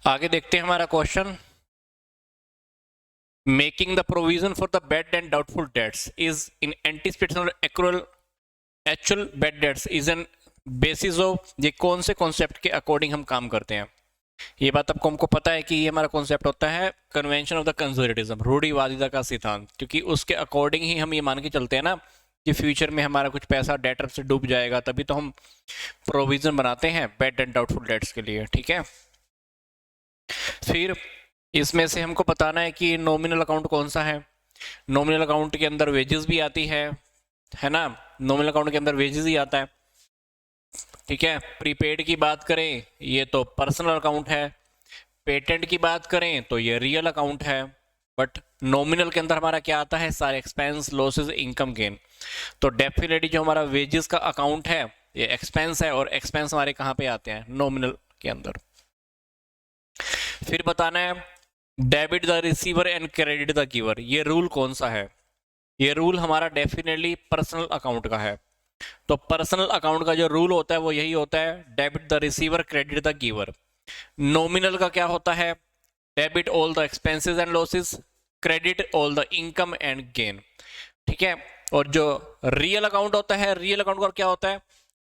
आगे देखते हैं हमारा question. Making the provision for the bad and doubtful debts is in anticipation of accrual actual bad debts is an basis of, ये कौन से concept के अकॉर्डिंग हम काम करते हैं। ये बात आपको हमको पता है कि ये हमारा कॉन्सेप्ट होता है कन्वेंशन ऑफ द कंजर्वेटिज्म, रूढ़िवादिता का सिद्धांत, क्योंकि उसके अकॉर्डिंग ही हम ये मान के चलते हैं ना कि फ्यूचर में हमारा कुछ पैसा डेटर से डूब जाएगा, तभी तो हम प्रोविजन बनाते हैं बैड एंड डाउटफुल डेट्स के लिए। ठीक है, फिर इसमें से हमको बताना है कि नॉमिनल अकाउंट कौन सा है। नॉमिनल अकाउंट के अंदर वेजेस भी आती है ना। नॉमिनल अकाउंट के अंदर वेजेस ही आता है। ठीक है, प्रीपेड की बात करें ये तो पर्सनल अकाउंट है, पेटेंट की बात करें तो ये रियल अकाउंट है। बट नॉमिनल के अंदर हमारा क्या आता है, सारे एक्सपेंस, लॉसेस, इनकम, गेन। तो डेफिनेटली जो हमारा वेजेस का अकाउंट है ये एक्सपेंस है, और एक्सपेंस हमारे कहाँ पे आते हैं, नॉमिनल के अंदर। फिर बताना है debit the receiver and credit the giver, ये रूल कौन सा है। ये रूल हमारा डेफिनेटली पर्सनल अकाउंट का है। तो पर्सनल अकाउंट का जो रूल होता है वो यही होता है, debit the receiver credit the giver. Nominal का क्या होता है, debit all the expenses and losses, credit all the income and gain. ठीक है, और जो रियल अकाउंट होता है, रियल अकाउंट का क्या होता है,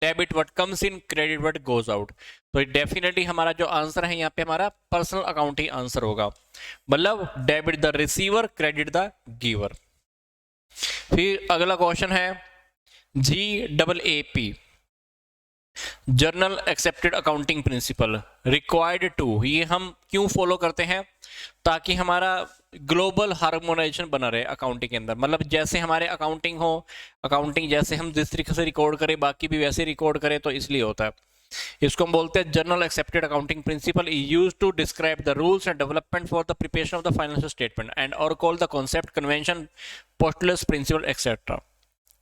debit what comes in, credit what goes out. तो डेफिनेटली हमारा जो आंसर है यहाँ पे हमारा पर्सनल अकाउंट ही आंसर होगा, मतलब debit the receiver credit the giver. फिर अगला क्वेश्चन है GAAP, general accepted accounting principle required to, ये हम क्यों फॉलो करते हैं, ताकि हमारा ग्लोबल हार्मोनाइजेशन बना रहे अकाउंटिंग के अंदर। मतलब जैसे हमारे अकाउंटिंग हो, अकाउंटिंग जैसे हम जिस तरीके से रिकॉर्ड करें बाकी भी वैसे रिकॉर्ड करें, तो इसलिए होता है। इसको हम बोलते हैं general accepted accounting principle is used to describe the rules and development for the preparation of the financial statement and और call the concept convention postulates principle etcetera.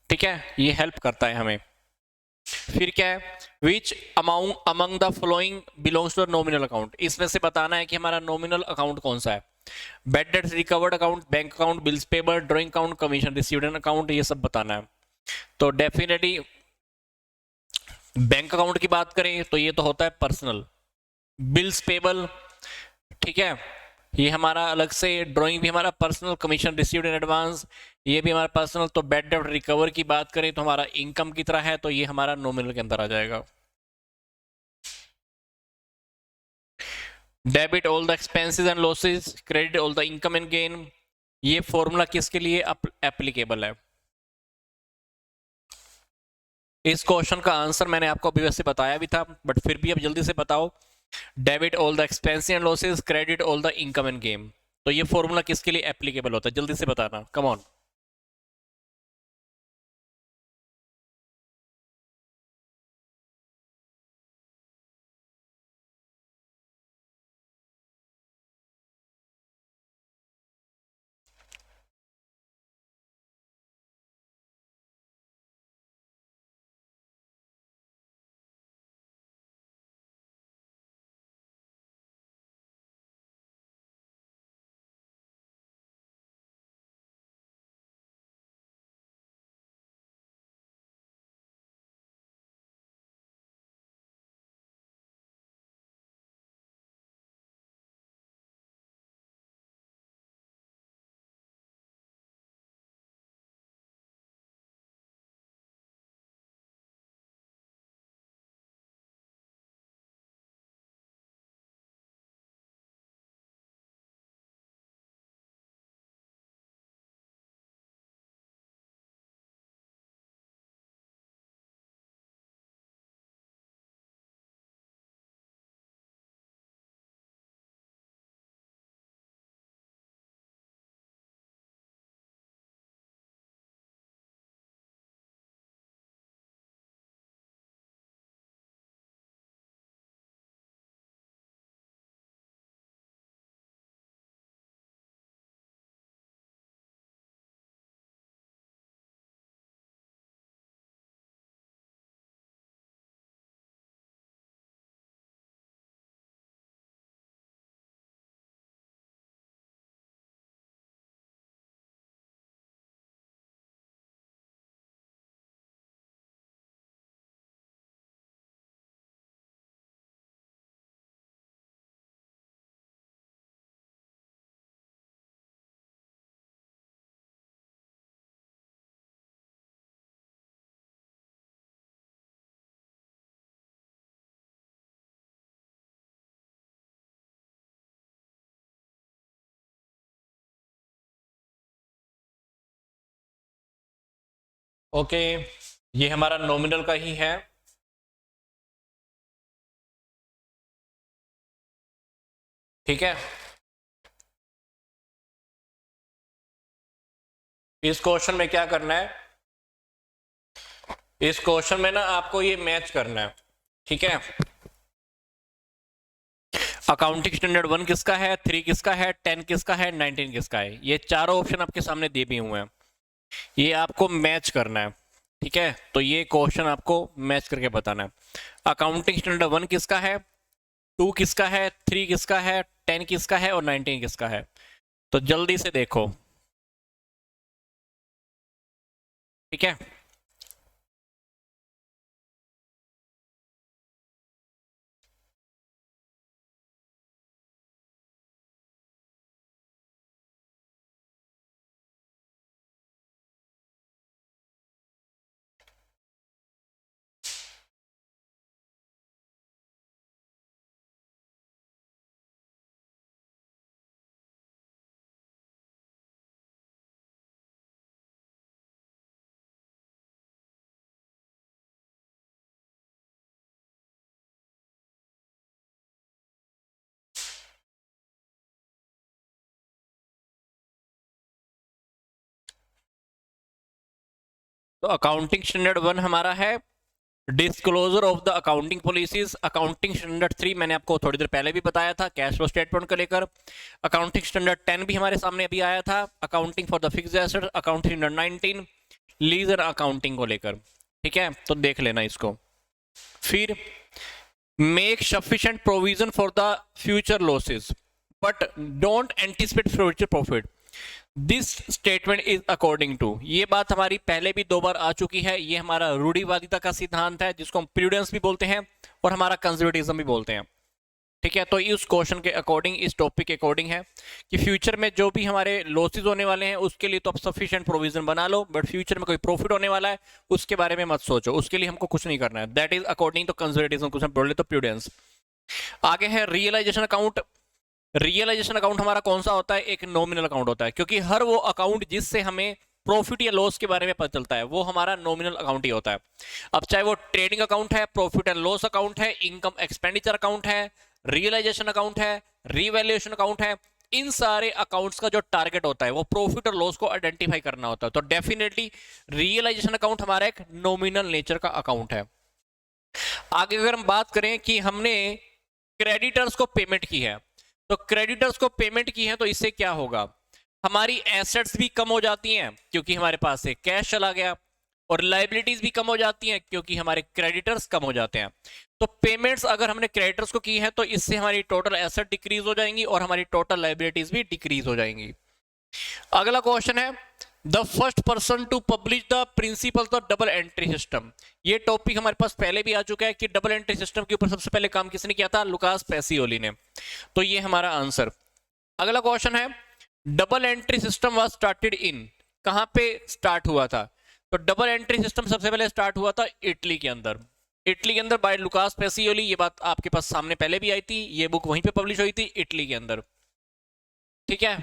ठीक है, ये हेल्प करता है हमें। फिर क्या है, which amount among the following belongs to nominal account, इसमें से बताना है कि हमारा नॉमिनल अकाउंट कौन सा है। Bad debts recovered account, bank account, bills payable, drawing account, commission received account, ये सब बताना है। तो डेफिनेटली बैंक अकाउंट की बात करें तो ये तो होता है पर्सनल। बिल्स पेबल, ठीक है, ये हमारा अलग से। ड्राइंग भी हमारा personal, commission received in advance, ये भी हमारा पर्सनल। तो बैड डेट रिकवर की बात करें तो हमारा इनकम की तरह है, तो ये हमारा नॉमिनल के अंदर आ जाएगा। Debit all the expenses and losses, credit all the income and gain, ये फॉर्मूला किसके लिए एप्लीकेबल है। इस क्वेश्चन का आंसर मैंने आपको अभी वैसे बताया भी था, बट फिर भी अब जल्दी से बताओ। Debit all the expenses and losses, credit all the income and gain, तो ये फॉर्मूला किसके लिए एप्लीकेबल होता है, जल्दी से बताना, कम ऑन। ओके, ये हमारा नॉमिनल का ही है। ठीक है, इस क्वेश्चन में क्या करना है, इस क्वेश्चन में ना आपको ये मैच करना है। ठीक है, अकाउंटिंग स्टैंडर्ड 1 किसका है, 3 किसका है, 10 किसका है, 19 किसका है, ये चारों ऑप्शन आपके सामने दिए भी हुए हैं, ये आपको मैच करना है। ठीक है, तो ये क्वेश्चन आपको मैच करके बताना है। अकाउंटिंग स्टैंडर्ड 1 किसका है, 2 किसका है, 3 किसका है, 10 किसका है और 19 किसका है। तो जल्दी से देखो। ठीक है, तो अकाउंटिंग स्टैंडर्ड 1 हमारा है disclosure of the accounting policies. Accounting standard 3 मैंने आपको थोड़ी देर पहले भी बताया था, कैश फ्लो स्टेटमेंट को लेकर। अकाउंटिंग स्टैंडर्ड 10 भी हमारे सामने अभी आया था, accounting for the fixed asset. Accounting standard 19 lease and accounting को लेकर। ठीक है, तो देख लेना इसको। फिर make sufficient provision for the future losses but don't anticipate future profit, this statement is according to. ये बात हमारी पहले भी 2 बार आ चुकी है। ये हमारा रूढ़िवादिता का सिद्धांत है, जिसको हम प्रूडेंस भी बोलते हैं और हमारा कंजर्वेटिज्म भी बोलते हैं। ठीक है, तो इस क्वेश्चन के अकॉर्डिंग, इस टॉपिक के अकॉर्डिंग है कि फ्यूचर में जो भी हमारे लॉसेज होने वाले हैं उसके लिए तो आप सफिशिएंट प्रोविजन बना लो, बट फ्यूचर में कोई प्रॉफिट होने वाला है उसके बारे में मत सोचो, उसके लिए हमको कुछ नहीं करना है। That is according to conservatism, कुछ हम बोल ले तो प्रूडेंस। आगे है रियलाइजेशन अकाउंट। रियलाइजेशन अकाउंट हमारा कौन सा होता है, एक नॉमिनल अकाउंट होता है, क्योंकि हर वो अकाउंट जिससे हमें प्रॉफिट या लॉस के बारे में पता चलता है वो हमारा नॉमिनल अकाउंट ही होता है। अब चाहे वो ट्रेडिंग अकाउंट है, प्रॉफिट एंड लॉस अकाउंट है, इनकम एक्सपेंडिचर अकाउंट है, रियलाइजेशन अकाउंट है, रिवैल्यूएशन अकाउंट है, इन सारे अकाउंट्स का जो टारगेट होता है वो प्रॉफिट और लॉस को आइडेंटिफाई करना होता है। तो डेफिनेटली रियलाइजेशन अकाउंट हमारा एक नॉमिनल नेचर का अकाउंट है। आगे अगर हम बात करें कि हमने क्रेडिटर्स को पेमेंट की है, तो क्रेडिटर्स को पेमेंट की है तो इससे क्या होगा, हमारी एसेट्स भी कम हो जाती हैं क्योंकि हमारे पास से कैश चला गया, और लाइबिलिटीज भी कम हो जाती हैं क्योंकि हमारे क्रेडिटर्स कम हो जाते हैं। तो पेमेंट्स अगर हमने क्रेडिटर्स को की है तो इससे हमारी टोटल एसेट डिक्रीज हो जाएंगी और हमारी टोटल लाइबिलिटीज भी डिक्रीज हो जाएंगी। अगला क्वेश्चन है the first person to publish the principles of double entry system. ये टॉपिक हमारे पास पहले भी आ चुका है कि डबल एंट्री सिस्टम के ऊपर सबसे पहले काम किसने किया था, लुकास पेसियोली ने। तो ये हमारा आंसर। अगला क्वेश्चन है double entry system was started in, कहां पे स्टार्ट हुआ था, तो डबल एंट्री सिस्टम सबसे पहले स्टार्ट हुआ था इटली के अंदर। इटली के अंदर बाय लुकास पेसियोली, ये बात आपके पास सामने पहले भी आई थी, ये बुक वहीं पे पब्लिश हुई थी इटली के अंदर। ठीक है,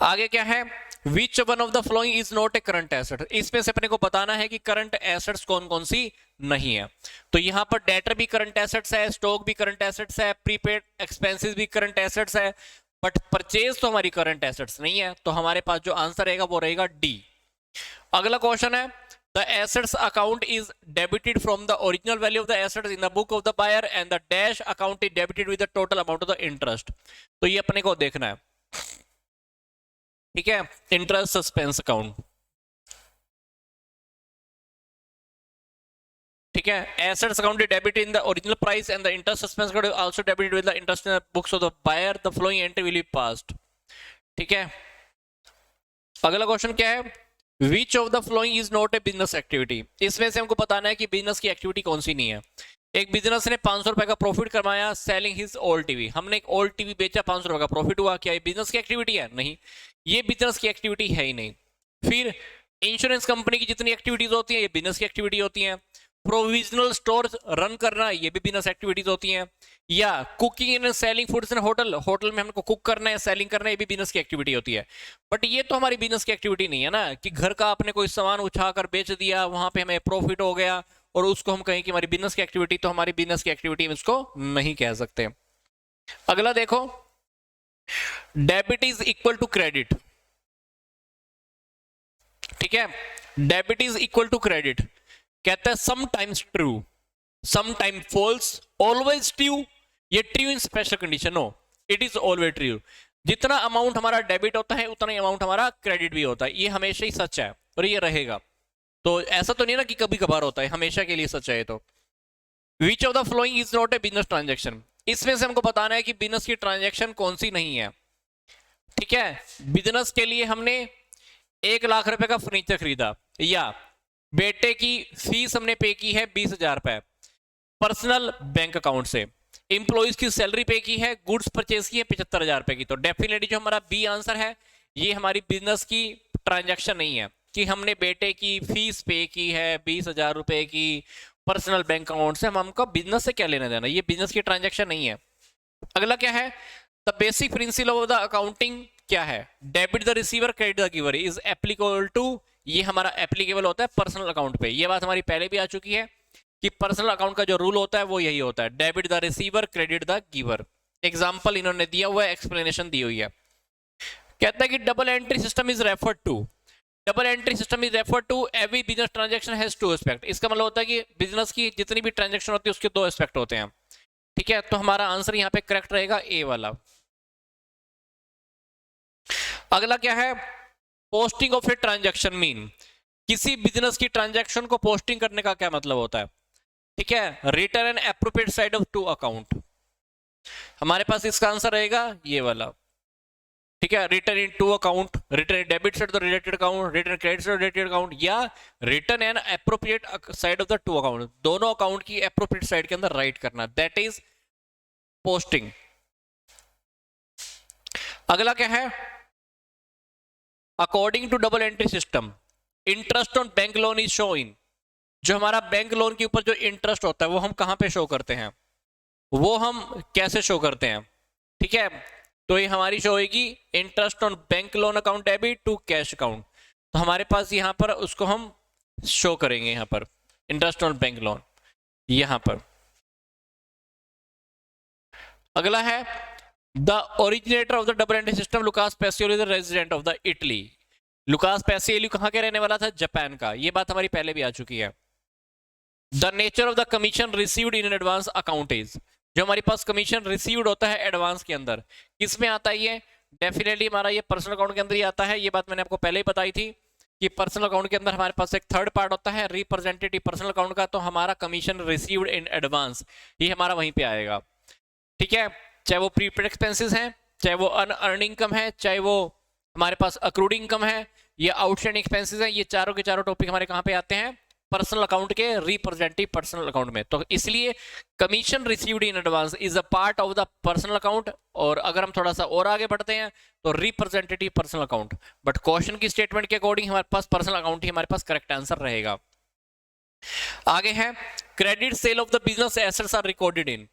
आगे क्या है, which one of the following is not A current asset. इसमें से अपने को बताना है कि करंट एसेट्स कौन कौन सी नहीं है। तो यहां पर डेटर भी करंट एसेट्स है, स्टॉक भी करंट एसेट्स है, प्रीपेड एक्सपेंसेस भी करंट एसेट्स है, बट परचेज तो हमारी करंट एसेट्स नहीं है। तो हमारे पास जो आंसर रहेगा वो रहेगा डी। अगला क्वेश्चन है the assets account is debited from the original value of the assets in the book of the buyer and the dash account is debited with the total amount of the interest. तो ये अपने को देखना है। ठीक है, interest suspense account. ठीक है, assets account debit in the original price and the interest suspense account also debited with the interest in the books of the buyer, the following entry will be passed. ठीक है, अगला question क्या है, which of the following is not a business activity. इसमें से हमको बताना है कि बिजनेस की एक्टिविटी कौन सी नहीं है। एक बिजनेस ने 500 रुपए का प्रॉफिट कमाया सेलिंग हिज ओल्ड टीवी, हमने एक ओल्ड टीवी बेचा, 500 रुपए का प्रॉफिट हुआ, क्या ये बिजनेस की एक्टिविटी है, नहीं, ये बिजनेस की एक्टिविटी है ही नहीं। फिर इंश्योरेंस कंपनी की जितनी एक्टिविटीज होती है ये बिजनेस की एक्टिविटी होती है। प्रोविजनल स्टोर रन करना, ये भी बिजनेस एक्टिविटीज होती हैं। या cooking and selling foods in hotel, hotel में हमको कुक करना है, सेलिंग करना है, ये भी बिजनेस की एक्टिविटी होती है। बट ये तो हमारी बिजनेस की एक्टिविटी नहीं है ना, कि घर का आपने कोई सामान उठाकर बेच दिया, वहां पे हमें प्रॉफिट हो गया और उसको हम कहें कि हमारी बिजनेस की एक्टिविटी, तो हमारी बिजनेस की एक्टिविटी में इसको नहीं कह सकते। अगला देखो, debit is equal to credit. ठीक है, debit is equal to credit, कहता है sometimes true, sometime false, always true. ये true in special condition, no it is always true. जितना अमाउंट हमारा डेबिट होता है उतना ही अमाउंट हमारा क्रेडिट भी होता है, ये हमेशा ही सच है और ये रहेगा। तो ऐसा तो नहीं ना कि कभी कभार होता है, हमेशा के लिए सच है। तो विच of the following is not a business transaction, इसमें से हमको बताना है कि बिजनेस की ट्रांजेक्शन कौन सी नहीं है। ठीक है, बिजनेस के लिए हमने 1 लाख रुपए का फर्नीचर खरीदा, या बेटे की फीस हमने पे की है 20,000 रुपए पर्सनल बैंक अकाउंट से, इंप्लॉइज की सैलरी पे की है, गुड्स परचेज की है 75,000 रुपए की, तो डेफिनेटली जो हमारा बी आंसर है, ये हमारी बिजनेस की ट्रांजैक्शन नहीं है कि हमने बेटे की फीस पे की है 20,000 रुपए की पर्सनल बैंक अकाउंट से, हम हमको बिजनेस से क्या लेना देना, ये बिजनेस की ट्रांजैक्शन नहीं है। अगला क्या है, the basic principle of the accounting क्या है, debit the receiver credit the giver is applicable to, ये हमारा एप्लीकेबल होता है पर्सनल अकाउंट पे। ये बात हमारी पहले भी आ चुकी है कि पर्सनल अकाउंट का जो रूल होता है वो यही होता है, debit the receiver credit the giver. Example इन्होंने दिया हुआ है, एक्सप्लेनेशन दी हुई है। कहता है कि double entry system is referred to, double entry system is referred to every business transaction has two aspect. इसका मतलब होता है कि बिजनेस की जितनी भी ट्रांजैक्शन होती है उसके 2 एस्पेक्ट होते हैं। ठीक है, तो हमारा आंसर यहाँ पे करेक्ट रहेगा ए वाला। अगला क्या है, posting of a transaction mean, किसी बिजनेस की ट्रांजैक्शन को पोस्टिंग करने का क्या मतलब होता है। ठीक है, return an appropriate side of two account, हमारे पास इसका आंसर रहेगा ये वाला। ठीक है, return in two account, return debit side of the related account, return credit side of related account, या return an appropriate side of the two account, दोनों अकाउंट की एप्रोप्रिएट साइड के अंदर राइट करना, दैट इज पोस्टिंग। अगला क्या है, according to double entry system interest on bank loan is show in, जो हमारा बैंक लोन के ऊपर जो इंटरेस्ट होता है वो हम कहां पे शो करते हैं, वो हम कैसे शो करते हैं। ठीक है, तो ये हमारी शो होगी interest on bank loan account debit to cash account, तो हमारे पास यहां पर उसको हम शो करेंगे, यहां पर इंटरेस्ट ऑन बैंक लोन यहां पर। अगला है, the originator of the double entry system Lucas Pacioli is resident of the Italy, Lucas Pacioli कहां के रहने वाला था, जापान का, ये बात हमारी पहले भी आ चुकी है। The nature of the commission received in advance account is, जो हमारे पास कमीशन रिसीव्ड होता है एडवांस के अंदर, किस में आता है ये, डेफिनेटली हमारा ये पर्सनल अकाउंट के अंदर ही आता है। ये बात मैंने आपको पहले ही बताई थी कि पर्सनल अकाउंट के अंदर हमारे पास एक थर्ड पार्ट होता है रिप्रेजेंटेटिव पर्सनल अकाउंट का, तो हमारा कमीशन रिसीव्ड इन एडवांस ये हमारा वहीं पे आएगा। ठीक है, चाहे वो प्रीपेड एक्सपेंसेस हैं, चाहे वो अनअर्न इनकम है, चाहे वो हमारे पास अक्रूड इनकम है, ये आउटस्टैंडिंग एक्सपेंसेस हैं, ये चारों के चारों टॉपिक हमारे कहाँ पे आते हैं, पर्सनल अकाउंट के रिप्रेजेंटेटिव पर्सनल अकाउंट में। तो इसलिए commission received in advance is a part of the personal account, और अगर हम थोड़ा सा और आगे बढ़ते हैं तो representative personal account, but question की स्टेटमेंट के अकॉर्डिंग हमारे पास पर्सनल अकाउंट ही हमारे पास करेक्ट आंसर रहेगा। आगे है, credit sale of the business assets are recorded in,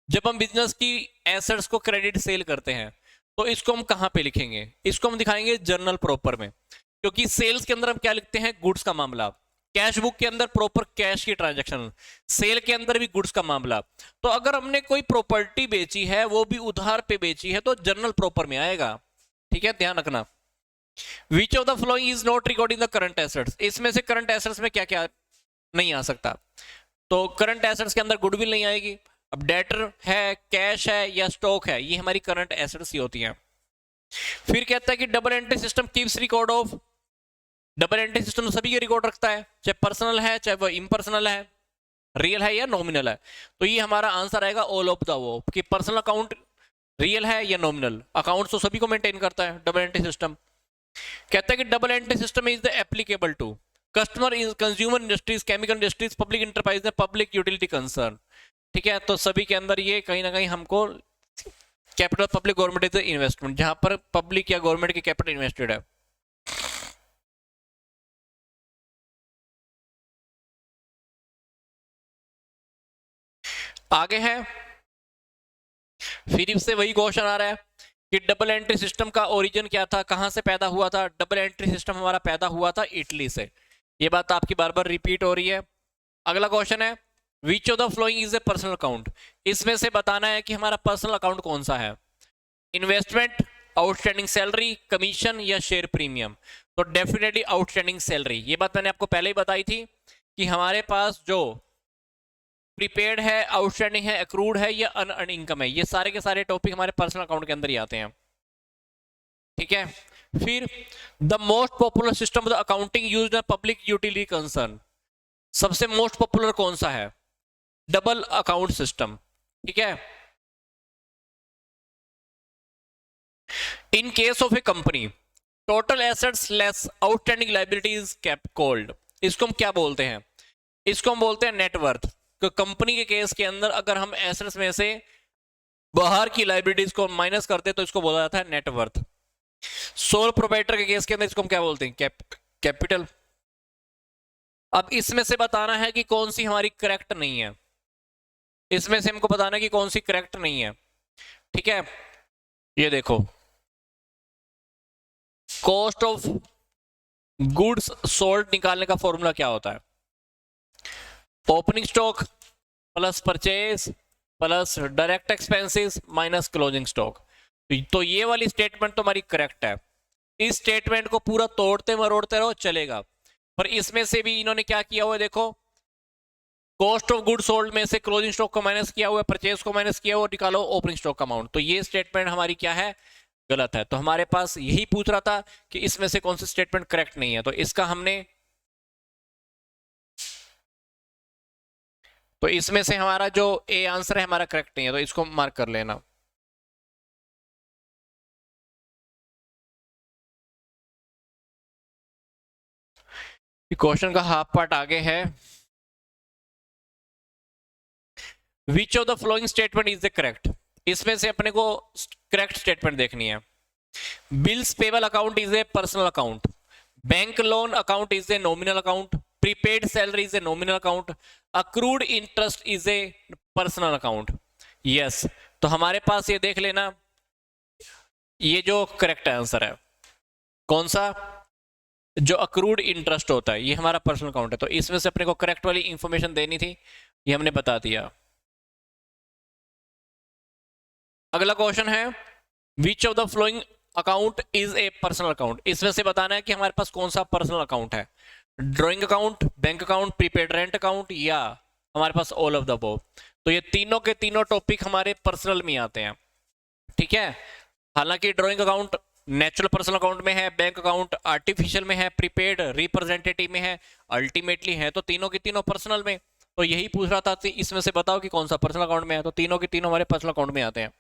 जब हम बिजनेस की एसेट्स को क्रेडिट सेल करते हैं तो इसको हम कहां पे लिखेंगे, इसको हम दिखाएंगे जर्नल प्रॉपर में, क्योंकि सेल्स के अंदर हम क्या लिखते हैं, गुड्स का मामला, कैश बुक के अंदर प्रॉपर कैश की ट्रांजैक्शन, सेल के अंदर भी गुड्स का मामला। तो अगर हमने कोई प्रॉपर्टी बेची है वो भी उधार पे बेची है तो जर्नल प्रॉपर में आएगा। ठीक है, ध्यान रखना। विच of the following is not recording the current assets, इसमें से करंट एसेट्स में क्या क्या नहीं आ सकता, तो करंट एसेट्स के अंदर गुडविल नहीं आएगी। अब डेटर है, कैश है या स्टॉक है, ये हमारी करंट एसेट्स ही होती हैं। फिर कहता है कि double entry system keeps record of, double entry system सभी के रिकॉर्ड रखता है, चाहे पर्सनल है चाहे वो इम्पर्सनल है, रियल है या नॉमिनल है। तो ये हमारा आंसर आएगा ऑल ऑफ द वो, कि पर्सनल अकाउंट रियल है या नॉमिनल, अकाउंट तो सभी को मेंटेन करता है डबल एंट्री सिस्टम। कहता है कि double entry system is the applicable to customer in consumer industries, chemical industries, public enterprise, public utility concern. ठीक है, तो सभी के अंदर ये कहीं ना कहीं हमको capital public government is investment, जहां पर पब्लिक या गवर्नमेंट की कैपिटल इन्वेस्टेड है। आगे है, फिर से वही क्वेश्चन आ रहा है कि डबल एंट्री सिस्टम का ओरिजिन क्या था, कहां से पैदा हुआ था। डबल एंट्री सिस्टम हमारा पैदा हुआ था इटली से। ये बात आपकी बार बार रिपीट हो रही है। अगला क्वेश्चन है, which of the following is a personal account. इसमें से बताना है कि हमारा पर्सनल अकाउंट कौन सा है। इन्वेस्टमेंट, आउटस्टैंडिंग सैलरी, कमीशन या शेयर प्रीमियम। तो डेफिनेटली आउटस्टैंडिंग सैलरी। ये बात मैंने आपको पहले ही बताई थी कि हमारे पास जो प्रीपेड है, आउटस्टैंडिंग है, एक्रूड है या अनअर्न इनकम है, ये सारे के सारे टॉपिक हमारे पर्सनल अकाउंट के अंदर ही आते हैं। ठीक है, फिर the most popular system of the accounting used in public utility concern. सबसे मोस्ट पॉपुलर कौन सा है? Double account system. ठीक है, in case of A company total assets less outstanding liabilities kept cold. इसको हम क्या बोलते हैं? इसको हम बोलते हैं नेटवर्थ। तो कंपनी के केस के अंदर अगर हम एसेट्स में से बाहर की लायबिलिटीज को माइनस करते तो इसको बोला जाता है नेटवर्थ। सोल प्रोप्राइटर के केस के अंदर इसको हम क्या बोलते हैं? कैपिटल। अब इसमें से बताना है कि कौन सी हमारी करेक्ट नहीं है। इसमें से हमको बताना है कि कौन सी करेक्ट नहीं है। ठीक है, ये देखो, कॉस्ट ऑफ गुड्स सोल्ड निकालने का फॉर्मूला क्या होता है? Opening stock plus purchase plus direct expenses minus closing stock. तो ये वाली स्टेटमेंट तो हमारी करेक्ट है। इस स्टेटमेंट को पूरा तोड़ते मरोड़ते रहो चलेगा, पर इसमें से भी इन्होंने क्या किया हुआ है देखो, कॉस्ट ऑफ गुड सोल्ड में से क्लोजिंग स्टॉक को माइनस किया हुआ है, परचेज को माइनस किया हुआ, निकालो ओपनिंग स्टॉक का अमाउंट। तो ये स्टेटमेंट हमारी क्या है? गलत है। तो हमारे पास यही पूछ रहा था कि इसमें से कौन सी स्टेटमेंट करेक्ट नहीं है, तो इसका हमने, तो इसमें से हमारा जो ए आंसर है हमारा करेक्ट नहीं है, तो इसको मार्क कर लेना। क्वेश्चन का हाफ पार्ट आगे है, which of the following statement is the correct. इसमें से अपने को करेक्ट स्टेटमेंट देखनी है। Bills payable account is a personal account, bank loan account is a nominal account, prepaid salary is a nominal account, accrued interest is a personal account. Yes, तो हमारे पास ये देख लेना, ये जो करेक्ट आंसर है कौन सा? जो अक्रूड इंटरेस्ट होता है ये हमारा पर्सनल अकाउंट है। तो इसमें से अपने को करेक्ट वाली इंफॉर्मेशन देनी थी, ये हमने बता दिया। अगला क्वेश्चन है, which of the flowing account is a personal account. इसमें से बताना है कि हमारे पास कौन सा पर्सनल अकाउंट है। Drawing account, bank account, prepaid rent account या हमारे पास ऑल ऑफ द अबव। तो ये तीनों के तीनों टॉपिक हमारे पर्सनल में आते हैं। ठीक है, हालांकि drawing account natural personal account में है, बैंक अकाउंट आर्टिफिशियल में है, प्रीपेड रिप्रेजेंटेटिव में है, अल्टीमेटली है तो तीनों के तीनों पर्सनल में। तो यही पूछ रहा था इसमें से बताओ कि कौन सा पर्सनल अकाउंट में है, तो तीनों के तीनों हमारे पर्सनल अकाउंट में आते हैं।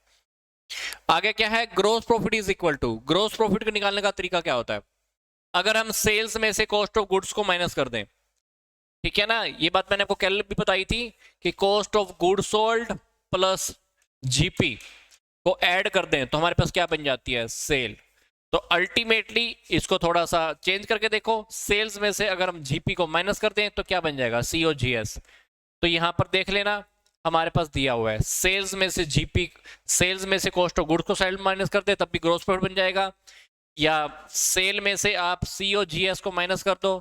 आगे क्या है, gross profit is equal to. Gross profit को निकालने का तरीका क्या होता है? अगर हम सेल्स में से कॉस्ट ऑफ गुड्स को माइनस कर दें, ठीक है ना, ये बात मैंने आपको कल भी बताई थी कि cost of good sold plus GP को ऐड कर दें तो हमारे पास क्या बन जाती है? सेल। तो अल्टीमेटली इसको थोड़ा सा चेंज करके देखो, सेल्स में से अगर हम जीपी को माइनस कर दें तो क्या बन जाएगा? सीओजीएस। तो यहां पर देख लेना, हमारे पास दिया हुआ है सेल्स में से जीपी, सेल्स में से कॉस्ट ऑफ गुड्स को साइड माइनस कर दे तब भी ग्रोस प्रॉफिट बन जाएगा, या सेल में से आप सीओजीएस को माइनस कर दो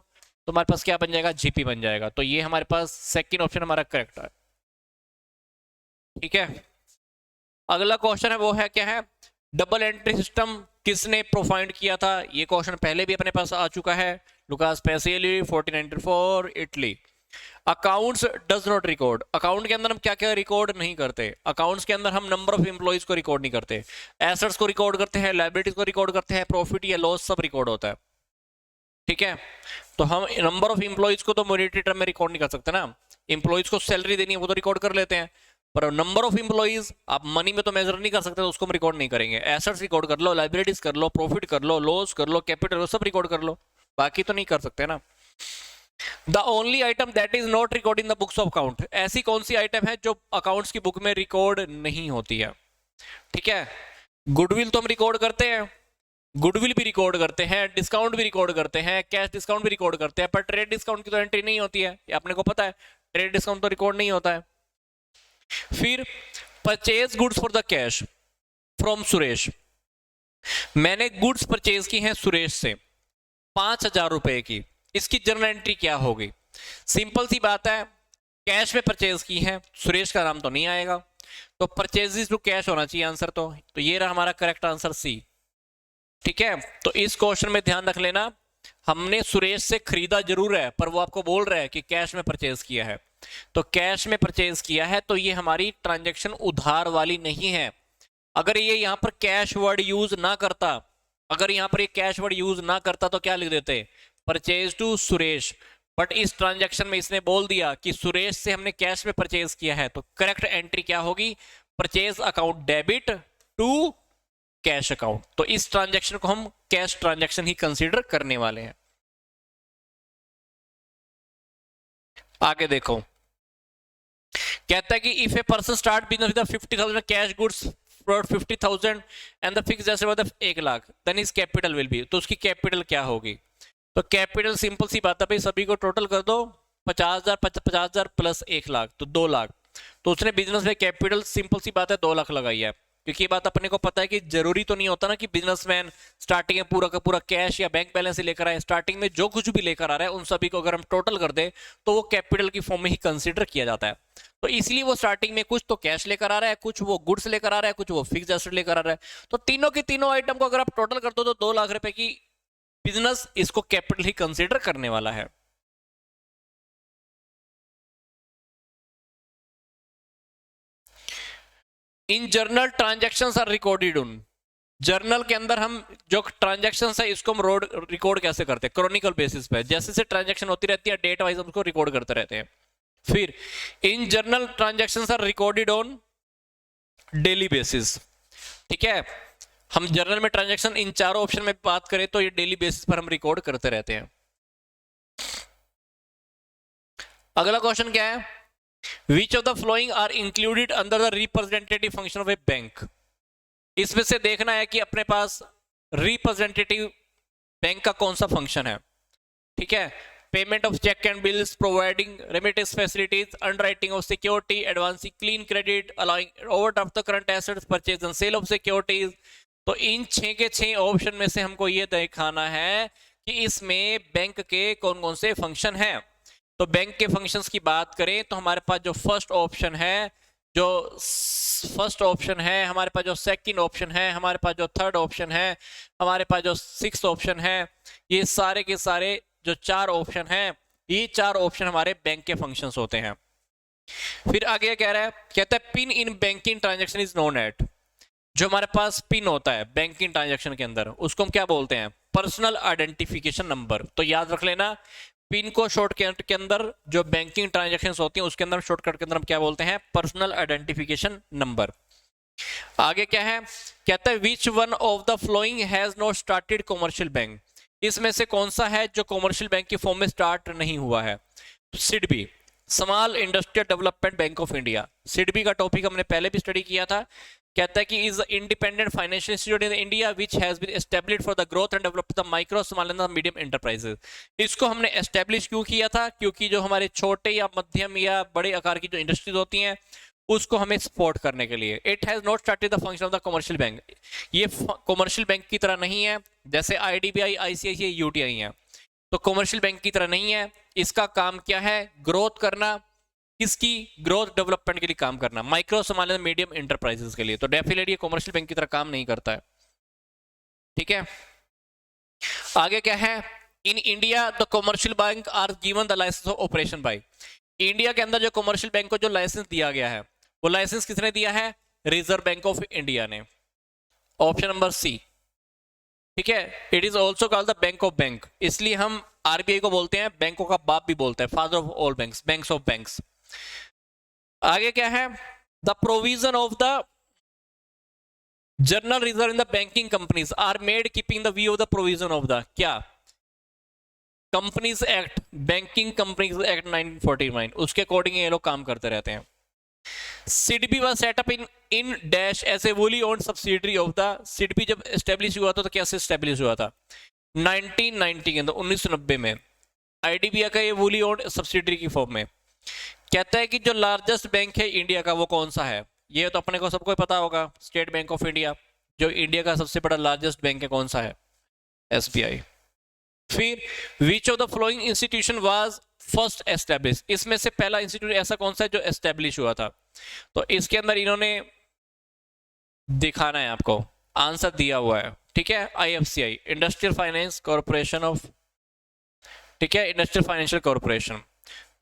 तो हमारे पास क्या बन जाएगा? जीपी बन जाएगा। तो ये हमारे पास सेकंड ऑप्शन हमारा करेक्ट है। ठीक है, अगला क्वेश्चन है वो है क्या है, डबल एंट्री सिस्टम किसने प्रोवाइड किया था? ये क्वेश्चन पहले भी अपने पास आ चुका है, Lucas Pacioli 1494 Italy. Accounts does not record. Account के अंदर हम क्या क्या रिकॉर्ड नहीं करते? अकाउंट्स के अंदर हम नंबर ऑफ एम्प्लॉइज को रिकॉर्ड नहीं करते, एसेट्स को रिकॉर्ड करते हैं, लायबिलिटीज को रिकॉर्ड करते हैं, प्रॉफिट या लॉस सब रिकॉर्ड होता है। ठीक है, तो हम नंबर ऑफ एम्प्लॉइज को तो मॉनिटरी टर्म में रिकॉर्ड नहीं कर सकते ना, एम्प्लॉइज को सैलरी देनी है वो तो रिकॉर्ड कर लेते हैं, पर नंबर ऑफ एम्प्लॉइज आप मनी में तो मेजर नहीं कर सकते, तो उसको हम रिकॉर्ड नहीं करेंगे। एसेट्स रिकॉर्ड कर लो, लायबिलिटीज कर लो, प्रॉफिट कर लो, लॉस कर लो, कैपिटल सब रिकॉर्ड कर लो, बाकी तो नहीं कर सकते ना। The only item that is not record in the books of account. ऐसी कौन सी आइटम है जो अकाउंट्स की बुक में रिकॉर्ड नहीं होती है? ठीक है, गुडविल तो हम रिकॉर्ड करते हैं, गुडविल भी रिकॉर्ड करते हैं, डिस्काउंट भी रिकॉर्ड करते हैं, कैश डिस्काउंट भी रिकॉर्ड करते हैं, पर ट्रेड डिस्काउंट की तो एंट्री नहीं होती है, ये अपने को पता है, ट्रेड डिस्काउंट तो रिकॉर्ड नहीं होता है। फिर purchase goods for the cash from Suresh, मैंने गुड्स परचेज की हैं सुरेश से 5,000 रुपए की, इसकी जर्नल एंट्री क्या होगी? सिंपल सी बात है, कैश में परचेज की है, सुरेश का नाम तो नहीं आएगा, तो परचेज टू कैश होना चाहिए आंसर। तो ये रहा हमारा करेक्ट आंसर सी। ठीक है, तो इस क्वेश्चन में ध्यान रख लेना, हमने सुरेश से खरीदा जरूर है पर वो आपको बोल रहा है कि कैश में परचेज किया है, तो कैश में परचेज किया है तो ये हमारी ट्रांजैक्शन उधार वाली नहीं है। अगर ये यहां पर कैश वर्ड यूज ना करता, अगर यहां पर ये कैश वर्ड यूज ना करता तो क्या लिख देते, परचेज टू सुरेश, बट इस ट्रांजैक्शन में इसने बोल दिया कि सुरेश से हमने कैश में परचेज किया है, तो करेक्ट एंट्री क्या होगी, purchase account debit to cash account. तो इस ट्रांजैक्शन को हम कैश ट्रांजैक्शन ही कंसीडर करने वाले हैं। आगे देखो, कहता है कि if a person start business with 50,000 cash goods for 50,000 and the fixed asset worth 1 lakh, then his capital will be, तो उसकी कैपिटल क्या होगी? तो कैपिटल सिंपल सी बात है भाई, सभी को टोटल कर दो, 50,000 प्लस 1 लाख तो 2 लाख। तो उसने बिजनेस में कैपिटल सिंपल सी बात है 2 लाख लगाई है, क्योंकि ये बात अपने को पता है कि जरूरी तो नहीं होता ना कि बिजनेसमैन स्टार्टिंग में पूरा का पूरा कैश या बैंक बैलेंस ही लेकर आए। स्टार्टिंग में जो कुछ भी लेकर आ रहा है उन सभी को अगर हम टोटल कर दे तो वो कैपिटल की फॉर्म में ही कंसीडर किया जाता है। तो इसलिए वो स्टार्टिंग में कुछ तो कैश लेकर आ रहा है, कुछ वो गुड्स लेकर आ रहा है, कुछ वो फिक्स्ड एसेट लेकर आ रहा है। तो तीनों की तीनों आइटम को अगर आप टोटल कर दो तो 2 लाख रुपए की बिजनेस इसको कैपिटल ही कंसीडर करने वाला है। In journal transactions are recorded on, journal के अंदर हम जो ट्रांजैक्शन है इसको हम रिकॉर्ड कैसे करते हैं, क्रॉनिकल बेसिस पे, जैसे से ट्रांजैक्शन होती रहती है डेट वाइज हम उसको रिकॉर्ड करते रहते हैं। फिर in journal transactions are recorded on daily basis. ठीक है, हम जर्नल में ट्रांजैक्शन इन चारों ऑप्शन में बात करें तो ये डेली बेसिस पर हम रिकॉर्ड करते रहते हैं। अगला क्वेश्चन क्या है, which of the following are included under the representative function of a bank. इसमें से देखना है कि अपने पास रिप्रेजेंटेटिव बैंक का कौन सा फंक्शन है। ठीक है, payment of cheque and bills, providing remittance facilities, underwriting of security, advancing clean credit, allowing overdraft the current assets, purchase and sale of securities. तो इन 6 के 6 ऑप्शन में से हमको ये दिखाना है कि इसमें बैंक के कौन कौन से फंक्शन हैं। तो बैंक के फंक्शंस की बात करें तो हमारे पास जो फर्स्ट ऑप्शन है, हमारे पास जो सेकंड ऑप्शन है, हमारे पास जो थर्ड ऑप्शन है, हमारे पास जो 6th ऑप्शन है, ये सारे के सारे जो 4 ऑप्शन हैं, ये 4 ऑप्शन हमारे बैंक के फंक्शंस होते हैं। फिर आगे कह रहा है, कहता है pin in banking transaction is known at, जो हमारे पास पिन होता है बैंकिंग ट्रांजैक्शन के अंदर उसको हम क्या बोलते हैं, पर्सनल आइडेंटिफिकेशन नंबर। तो याद रख लेना, पिन को शॉर्टकट के अंदर जो बैंकिंग ट्रांजैक्शंस होती हैं उसके अंदर शॉर्टकट के अंदर हम क्या बोलते हैं, पर्सनल आइडेंटिफिकेशन नंबर। आगे क्या है, कहता है which one of the flowing has not started commercial bank, इसमें से कौन सा है जो कॉमर्शियल बैंक की फॉर्म में स्टार्ट नहीं हुआ है। SIDBI, small industrial development bank of India, SIDBI का टॉपिक हमने पहले भी स्टडी किया था। कहता है कि is independent financial institute in India which has been established for the growth and development of micro small and medium enterprises. इसको हमने एस्टैब्लिश क्यों किया था, क्योंकि जो हमारे छोटे या मध्यम या बड़े आकार की जो इंडस्ट्रीज होती हैं उसको हमें सपोर्ट करने के लिए। It has not started the function of the commercial bank, ये कमर्शियल बैंक की तरह नहीं है, जैसे आईडीबीआई, आईसीआईसीआई, यूटीआई है, तो कमर्शियल बैंक की तरह नहीं है। इसका काम क्या है, ग्रोथ करना, किसकी ग्रोथ डेवलपमेंट के लिए काम करना, micro small and medium enterprises के लिए। तो डेफिनेटली ये कमर्शियल बैंक की तरह काम नहीं करता है। ठीक है, आगे क्या है, in India the commercial bank are given the licence of operation by, India के अंदर जो कमर्शियल बैंक को जो लाइसेंस दिया गया है वो लाइसेंस किसने दिया है, रिजर्व बैंक ऑफ इंडिया ने, ऑप्शन नंबर सी। ठीक है, it is also called the bank of bank, इसलिए हम आरबीआई को बोलते हैं बैंकों का बाप भी बोलते हैं, father of all banks, banks of banks. आगे क्या है, the provision of the general reserve in the banking companies are made keeping the view of the provision of the क्या, companies act, banking companies act 1949, उसके according ये लोग काम करते रहते हैं। SIDBI was set up in dash as a wholly owned subsidiary of the, SIDBI जब establish हुआ था तो कैसे एस्टेब्लिश हुआ था, 1990 के अंदर 1990 में, आईडीबीआई का ये वुली ओन्ड सब्सिडियरी की फॉर्म में। कहता है कि जो लार्जेस्ट बैंक है इंडिया का वो कौन सा है। ये तो अपने को सबको पता होगा, स्टेट बैंक ऑफ इंडिया। जो इंडिया का सबसे बड़ा लार्जेस्ट बैंक है कौन सा है? एसबीआई। फिर विच of the flowing institution was first establish, इसमें से पहला इंस्टीट्यूट ऐसा कौन सा है जो एस्टेब्लिश हुआ था? तो इसके अंदर इन्होंने दिखाना है आपको, आंसर दिया हुआ है, ठीक है। IFCI, industrial finance corporation of, ठीक है, इंडस्ट्रियल फाइनेंशियल कॉर्पोरेशन।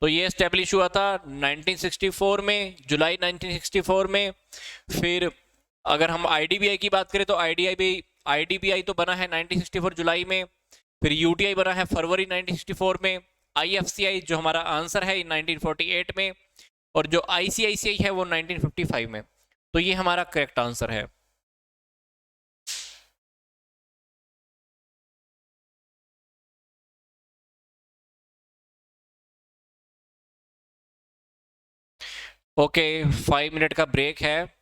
तो ये एस्टेब्लिश हुआ था 1964 में, जुलाई 1964 में। फिर अगर हम आईडीबीआई की बात करें तो आईडीबीआई तो बना है 1964 जुलाई में। फिर यूटीआई बना है फरवरी 1964 में। आईएफसीआई जो हमारा आंसर है 1948 में। और जो आईसीआईसीआई है वो 1955 में। तो ये हमारा करेक्ट आंसर है। ओके, 5 मिनट का ब्रेक है।